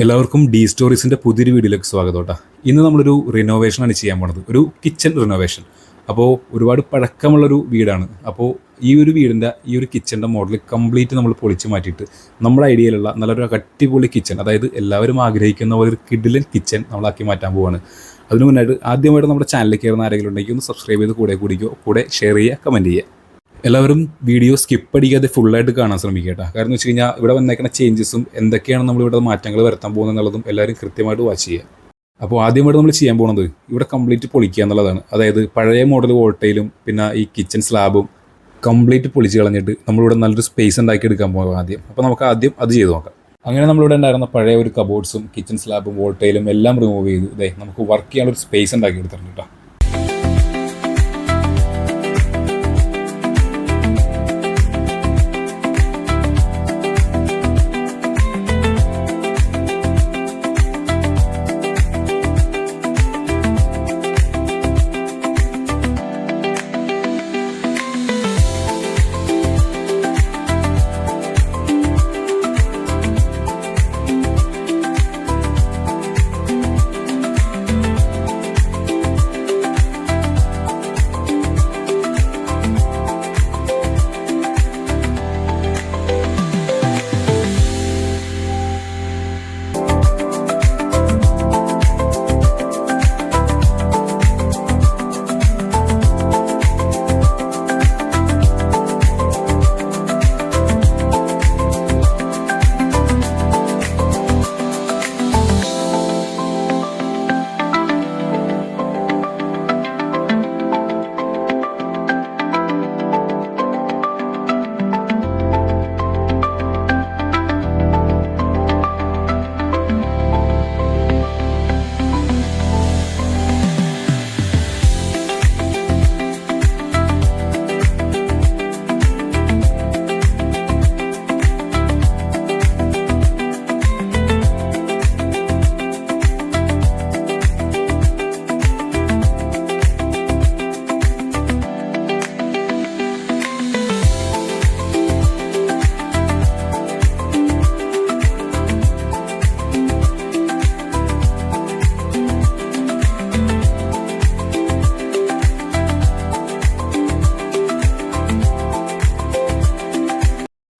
എല്ലാവർക്കും ഡി സ്റ്റോറീസിൻ്റെ പുതിയൊരു വീഡിയോയിലേക്ക് സ്വാഗതം കേട്ടോ. ഇന്ന് നമ്മളൊരു റിനോവേഷനാണ് ചെയ്യാൻ പോണത്, ഒരു കിച്ചൺ റിനോവേഷൻ. അപ്പോൾ ഒരുപാട് പഴക്കമുള്ളൊരു വീടാണ്. അപ്പോൾ ഈ ഒരു വീടിൻ്റെ ഈ ഒരു കിച്ചൻ്റെ മോഡൽ കംപ്ലീറ്റ് നമ്മൾ പൊളിച്ച് മാറ്റിയിട്ട് നമ്മുടെ ഐഡിയയിലുള്ള നല്ലൊരു അടിപൊളി കിച്ചൺ, അതായത് എല്ലാവരും ആഗ്രഹിക്കുന്ന പോലെ ഒരു കിഡിലൻ കിച്ചൺ നമ്മളാക്കി മാറ്റാൻ പോവാണ്. അതിനു മുന്നായിട്ട് ആദ്യമായിട്ട് നമ്മുടെ ചാനലിൽ കയറുന്ന ആരെങ്കിലും ഉണ്ടെങ്കിൽ ഒന്ന് സബ്സ്ക്രൈബ് ചെയ്ത് കൂടെ ഷെയർ ചെയ്യുക, കമൻറ്റ് ചെയ്യുക. എല്ലാവരും വീഡിയോ സ്കിപ്പ് അടിക്കാതെ ഫുള്ളായിട്ട് കാണാൻ ശ്രമിക്കുക കേട്ടോ. കാരണം എന്ന് വെച്ച് കഴിഞ്ഞാൽ ഇവിടെ വന്നേക്കുന്ന ചേഞ്ചസും എന്തൊക്കെയാണ് നമ്മളിവിടെ മാറ്റങ്ങൾ വരുത്താൻ പോകുന്നത് എന്നുള്ളതും എല്ലാവരും കൃത്യമായിട്ട് വാച്ച് ചെയ്യുക. അപ്പോൾ ആദ്യമായിട്ട് നമ്മൾ ചെയ്യാൻ പോകുന്നത് ഇവിടെ കംപ്ലീറ്റ് പൊളിക്കുക എന്നുള്ളതാണ്. അതായത് പഴയ മോഡൽ വോൾട്ടയിലും പിന്നെ ഈ കിച്ചൺ സ്ലാബും കംപ്ലീറ്റ് പൊളിച്ച് കളഞ്ഞിട്ട് നമ്മളിവിടെ നല്ലൊരു സ്പേസ് ഉണ്ടാക്കി എടുക്കാൻ പോകാം ആദ്യം. അപ്പോൾ നമുക്ക് ആദ്യം അത് ചെയ്ത് നോക്കാം. അങ്ങനെ നമ്മളിവിടെ ഉണ്ടായിരുന്ന പഴയ ഒരു കബോർഡ്സും കിച്ചൺ സ്ലാബും വോൾട്ടയിലും എല്ലാം റിമൂവ് ചെയ്തു നമുക്ക് വർക്ക് ചെയ്യാനുള്ള ഒരു സ്പേസ് ഉണ്ടാക്കി എടുത്തിട്ടുണ്ട് കേട്ടോ.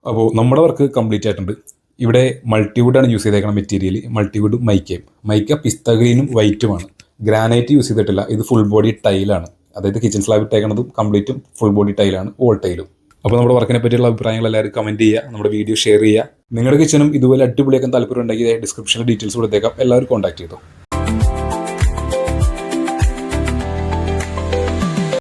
അപ്പോൾ നമ്മുടെ വർക്ക് കംപ്ലീറ്റ് ആയിട്ടുണ്ട്. ഇവിടെ മൾട്ടിവുഡാണ് യൂസ് ചെയ്തേക്കുന്ന മെറ്റീരിയൽ. മൾട്ടിവുഡും മൈക്ക പിസ്ത ഗ്രീനും വൈറ്റുമാണ്. ഗ്രാനൈറ്റ് യൂസ് ചെയ്തിട്ടില്ല. ഇത് ഫുൾ ബോഡി ടൈലാണ്. അതായത് കിച്ചൺ സ്ലാബ് ഇട്ടേക്കുന്നതും കംപ്ലീറ്റും ഫുൾ ബോഡി ടൈലാണ്, വോൾ ടൈലും. അപ്പോൾ നമ്മുടെ വർക്കിനെ പറ്റിയുള്ള അഭിപ്രായങ്ങൾ എല്ലാവരും കമൻറ്റ് ചെയ്യുക, നമ്മുടെ വീഡിയോ ഷെയർ ചെയ്യുക. നിങ്ങളുടെ കിച്ചണും ഇതുപോലെ അടിപൊളിയാക്കാൻ താല്പര്യം ഉണ്ടെങ്കിൽ ഡിസ്ക്രിപ്ഷനിൽ ഡീറ്റെയിൽസ് കൊടുത്തേക്കാം. എല്ലാവരും കോൺടാക്ട് ചെയ്തോ.